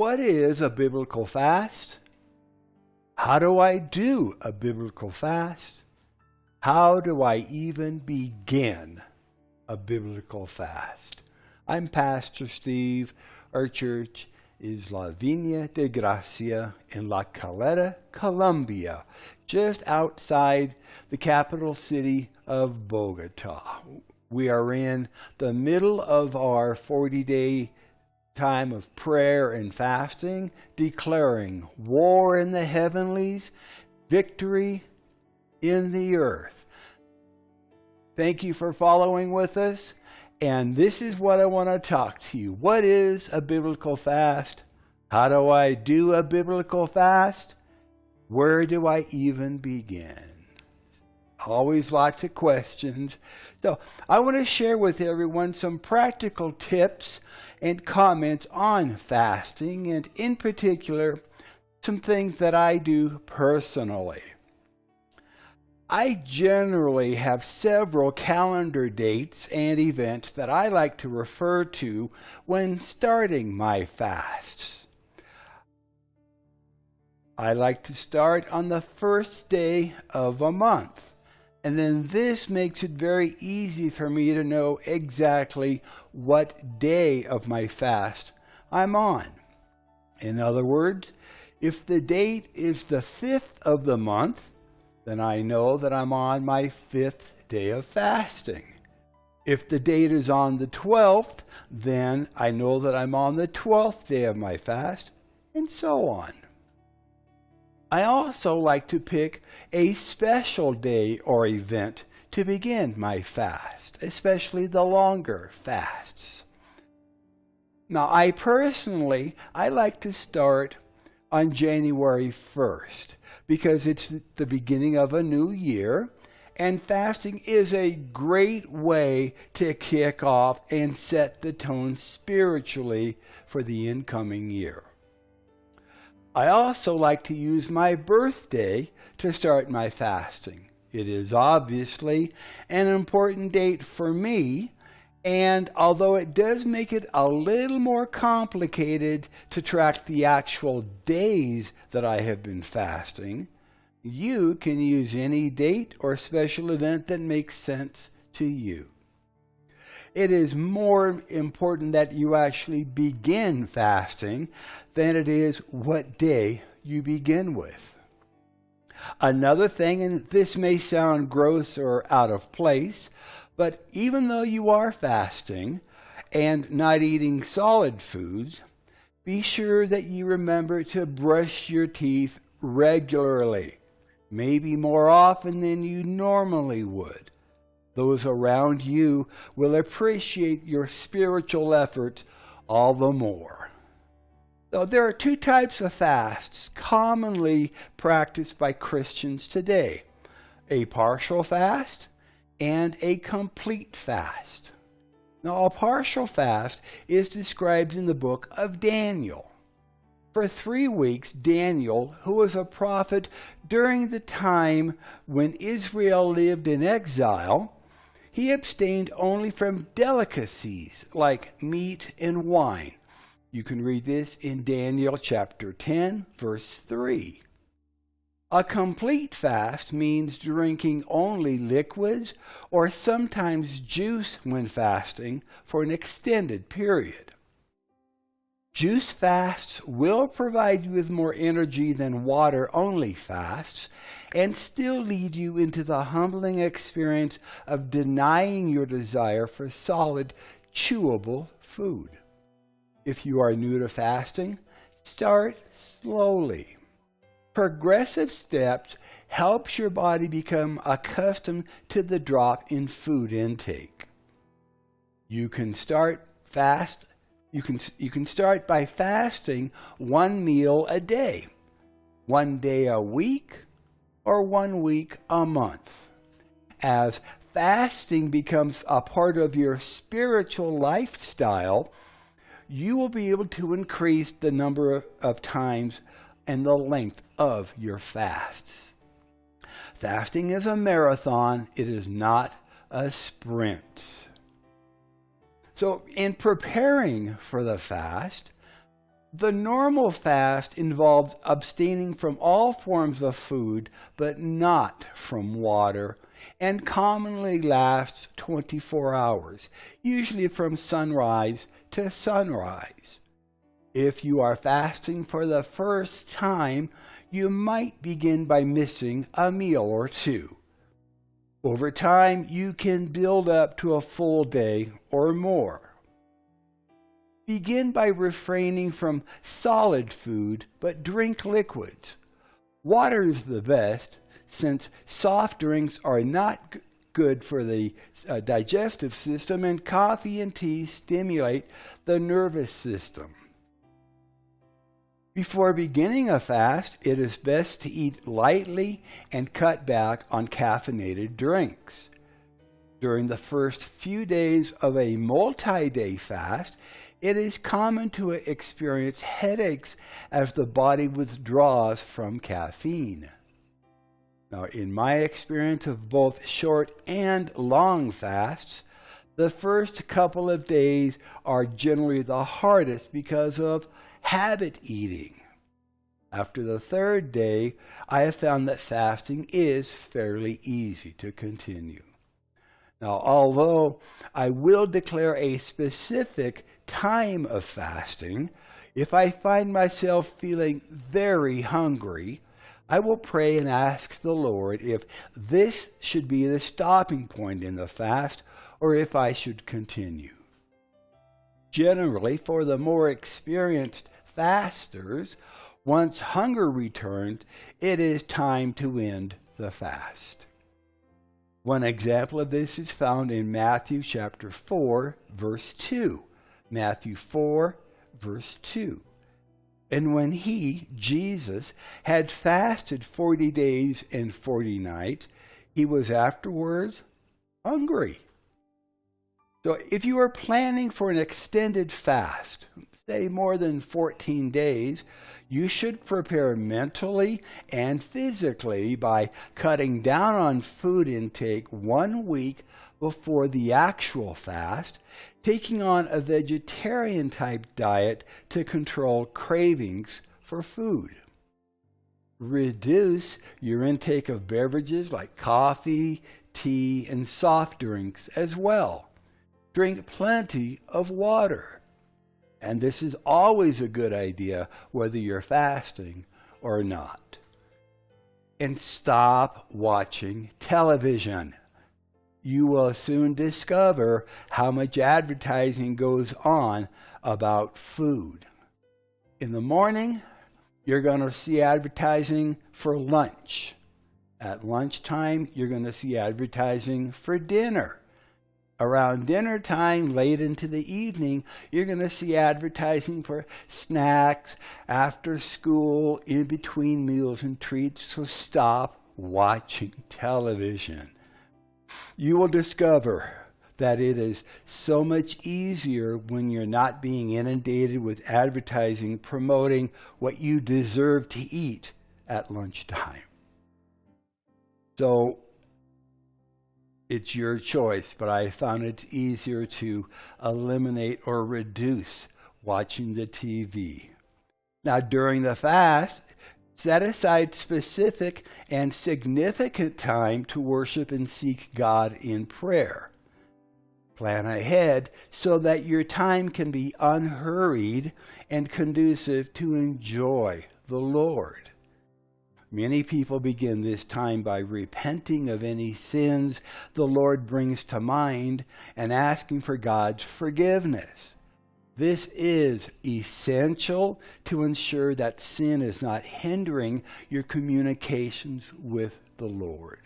what is a biblical fast? How do I do a biblical fast? How do I even begin a biblical fast? I'm Pastor Steve. Our church is La Viña de Gracia in La Caleta, Colombia, just outside the capital city of Bogota. We are in the middle of our 40-day time of prayer and fasting, declaring war in the heavenlies, victory in the earth. Thank you for following with us. And this is what I want to talk to you. What is a biblical fast? How do I do a biblical fast? Where do I even begin? Always lots of questions. So I want to share with everyone some practical tips and comments on fasting, and in particular, some things that I do personally. I generally have several calendar dates and events that I like to refer to when starting my fasts. I like to start on the first day of a month, and then this makes it very easy for me to know exactly what day of my fast I'm on. In other words, if the date is the 5th of the month, then I know that I'm on my 5th day of fasting. If the date is on the 12th, then I know that I'm on the 12th day of my fast, and so on. I also like to pick a special day or event to begin my fast, especially the longer fasts. Now, I like to start on January 1st. Because it's the beginning of a new year, and fasting is a great way to kick off and set the tone spiritually for the incoming year. I also like to use my birthday to start my fasting. It is obviously an important date for me, and although it does make it a little more complicated to track the actual days that I have been fasting, you can use any date or special event that makes sense to you. It is more important that you actually begin fasting than it is what day you begin with. Another thing, and this may sound gross or out of place, but even though you are fasting and not eating solid foods, be sure that you remember to brush your teeth regularly, maybe more often than you normally would. Those around you will appreciate your spiritual effort all the more. So there are two types of fasts commonly practiced by Christians today: a partial fast and a complete fast. Now, a partial fast is described in the book of Daniel. For 3 weeks, Daniel, who was a prophet during the time when Israel lived in exile, he abstained only from delicacies like meat and wine. You can read this in Daniel chapter 10, verse 3. A complete fast means drinking only liquids or sometimes juice when fasting for an extended period. Juice fasts will provide you with more energy than water-only fasts and still lead you into the humbling experience of denying your desire for solid, chewable food. If you are new to fasting, start slowly. Progressive steps helps your body become accustomed to the drop in food intake. You can start by fasting 1 meal a day, 1 day a week, or 1 week a month. As fasting becomes a part of your spiritual lifestyle, you will be able to increase the number of times and the length of your fasts. Fasting is a marathon. It is not a sprint. So in preparing for the fast, The normal fast involves abstaining from all forms of food, but not from water, and commonly lasts 24 hours, usually from sunrise to sunrise. If you are fasting for the first time, you might begin by missing a meal or two. Over time, you can build up to a full day or more. Begin by refraining from solid food, but drink liquids. Water is the best, since soft drinks are not good for the digestive system, and coffee and tea stimulate the nervous system. Before beginning a fast, it is best to eat lightly and cut back on caffeinated drinks. During the first few days of a multi-day fast, it is common to experience headaches as the body withdraws from caffeine. Now, in my experience of both short and long fasts, the first couple of days are generally the hardest because of habit eating. After the third day, I have found that fasting is fairly easy to continue. Now, although I will declare a specific time of fasting, if I find myself feeling very hungry, I will pray and ask the Lord if this should be the stopping point in the fast or if I should continue. Generally, for the more experienced fasters, once hunger returns, it is time to end the fast. One example of this is found in Matthew chapter 4, verse 2. Matthew 4, verse 2. And when he, Jesus, had fasted 40 days and 40 nights, he was afterwards hungry. So if you are planning for an extended fast, say more than 14 days, you should prepare mentally and physically by cutting down on food intake 1 week before the actual fast, taking on a vegetarian type diet to control cravings for food. Reduce your intake of beverages like coffee, tea, and soft drinks as well. Drink plenty of water. And this is always a good idea whether you're fasting or not. And stop watching television. You will soon discover how much advertising goes on about food. In the morning, you're going to see advertising for lunch. At lunchtime, you're going to see advertising for dinner. Around dinner time, late into the evening, you're going to see advertising for snacks, after school, in between meals and treats. So stop watching television. You will discover that it is so much easier when you're not being inundated with advertising promoting what you deserve to eat at lunchtime. So it's your choice, but I found it easier to eliminate or reduce watching the TV. Now, during the fast, set aside specific and significant time to worship and seek God in prayer. Plan ahead so that your time can be unhurried and conducive to enjoy the Lord. Many people begin this time by repenting of any sins the Lord brings to mind and asking for God's forgiveness. This is essential to ensure that sin is not hindering your communications with the Lord.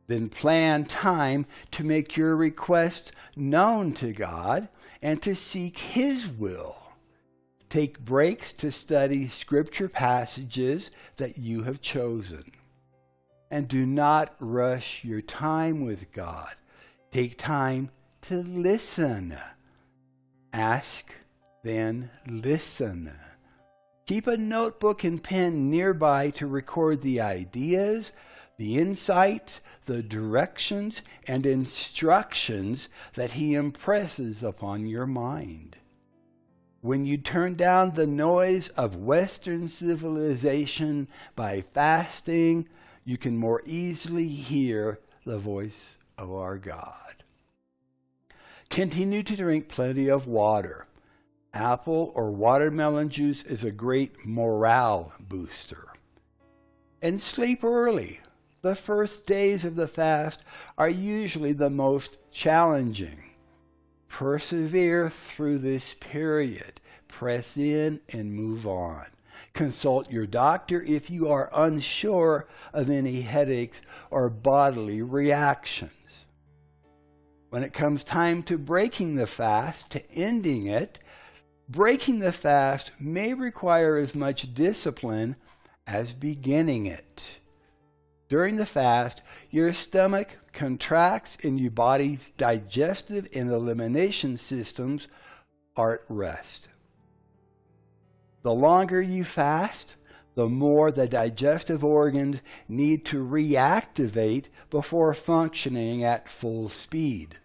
Then plan time to make your requests known to God and to seek His will. Take breaks to study scripture passages that you have chosen. And do not rush your time with God. Take time to listen. Ask, then listen. Keep a notebook and pen nearby to record the ideas, the insights, the directions, and instructions that He impresses upon your mind. When you turn down the noise of Western civilization by fasting, you can more easily hear the voice of our God. Continue to drink plenty of water. Apple or watermelon juice is a great morale booster. And sleep early. The first days of the fast are usually the most challenging. Persevere through this period. Press in and move on. Consult your doctor if you are unsure of any headaches or bodily reactions. When it comes time to breaking the fast, to ending it, breaking the fast may require as much discipline as beginning it. During the fast, your stomach contracts and your body's digestive and elimination systems are at rest. The longer you fast, the more the digestive organs need to reactivate before functioning at full speed.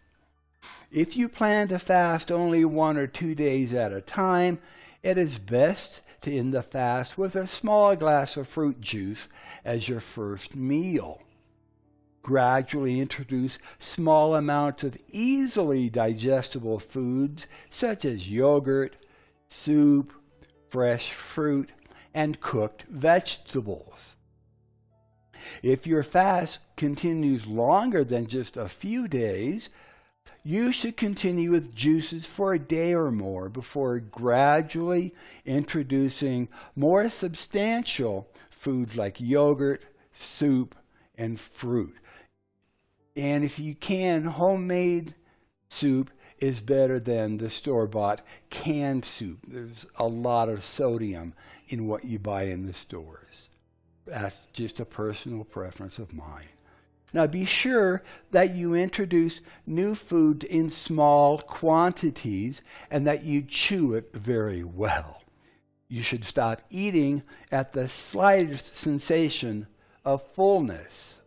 If you plan to fast only 1 or 2 days at a time, it is best to end the fast with a small glass of fruit juice as your first meal. Gradually introduce small amounts of easily digestible foods such as yogurt, soup, fresh fruit, and cooked vegetables. If your fast continues longer than just a few days, you should continue with juices for a day or more before gradually introducing more substantial foods like yogurt, soup, and fruit. And if you can, homemade soup is better than the store-bought canned soup. There's a lot of sodium in what you buy in the stores. That's just a personal preference of mine. Now be sure that you introduce new food in small quantities and that you chew it very well. You should stop eating at the slightest sensation of fullness.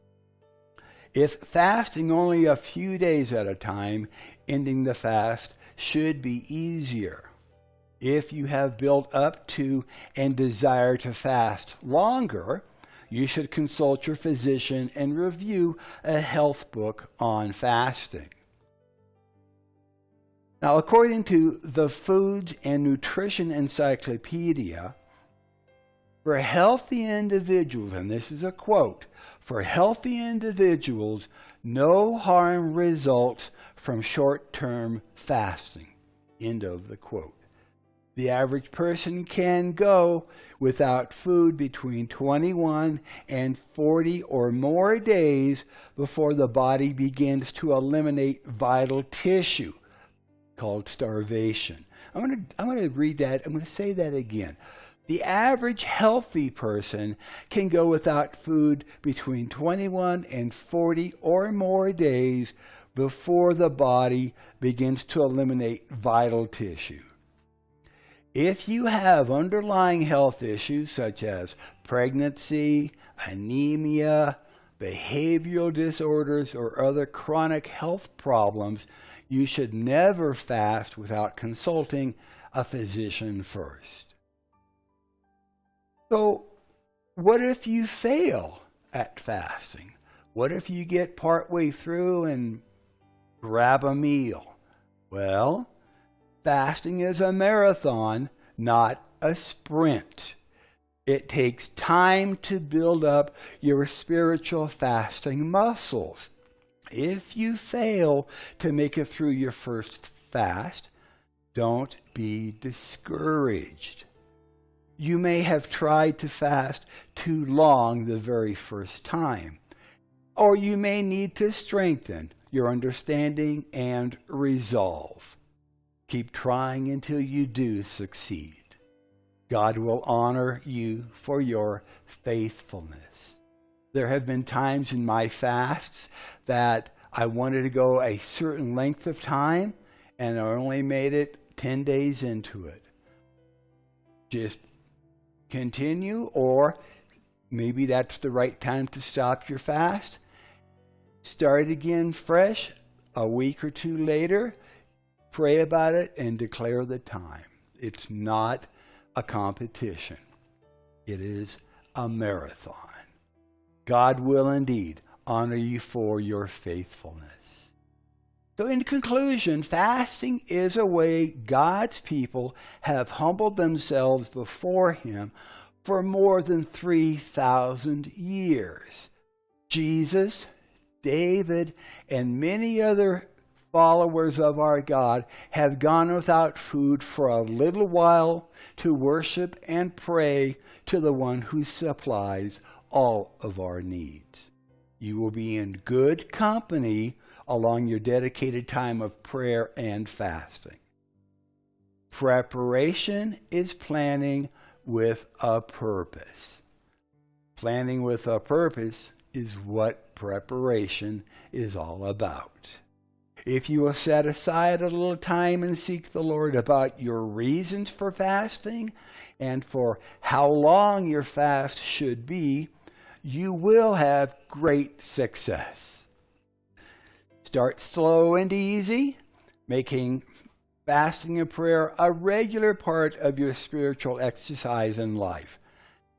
If fasting only a few days at a time, ending the fast should be easier. If you have built up to and desire to fast longer, you should consult your physician and review a health book on fasting. Now, according to the Foods and Nutrition Encyclopedia, for healthy individuals, and this is a quote, for healthy individuals, no harm results from short-term fasting. End of the quote. The average person can go without food between 21 and 40 or more days before the body begins to eliminate vital tissue, called starvation. I'm going to read that. I'm going to say that again. The average healthy person can go without food between 21 and 40 or more days before the body begins to eliminate vital tissue. If you have underlying health issues such as pregnancy, anemia, behavioral disorders, or other chronic health problems, you should never fast without consulting a physician first. So, what if you fail at fasting? What if you get partway through and grab a meal? Well, fasting is a marathon, not a sprint. It takes time to build up your spiritual fasting muscles. If you fail to make it through your first fast, don't be discouraged. You may have tried to fast too long the very first time, or you may need to strengthen your understanding and resolve. Keep trying until you do succeed. God will honor you for your faithfulness. There have been times in my fasts that I wanted to go a certain length of time, and I only made it 10 days into it. Just continue, or maybe that's the right time to stop your fast. Start again fresh a week or two later. Pray about it and declare the time. It's not a competition. It is a marathon. God will indeed honor you for your faithfulness. So in conclusion, fasting is a way God's people have humbled themselves before Him for more than 3,000 years. Jesus, David, and many other followers of our God have gone without food for a little while to worship and pray to the one who supplies all of our needs. You will be in good company along your dedicated time of prayer and fasting. Preparation is planning with a purpose. Planning with a purpose is what preparation is all about. If you will set aside a little time and seek the Lord about your reasons for fasting and for how long your fast should be, you will have great success. Start slow and easy, making fasting and prayer a regular part of your spiritual exercise in life.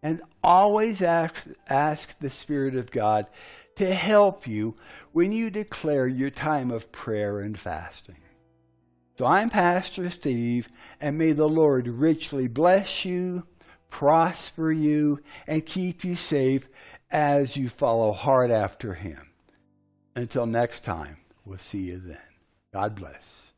And always ask the Spirit of God to help you when you declare your time of prayer and fasting. So I'm Pastor Steve, and may the Lord richly bless you, prosper you, and keep you safe as you follow hard after Him. Until next time, we'll see you then. God bless.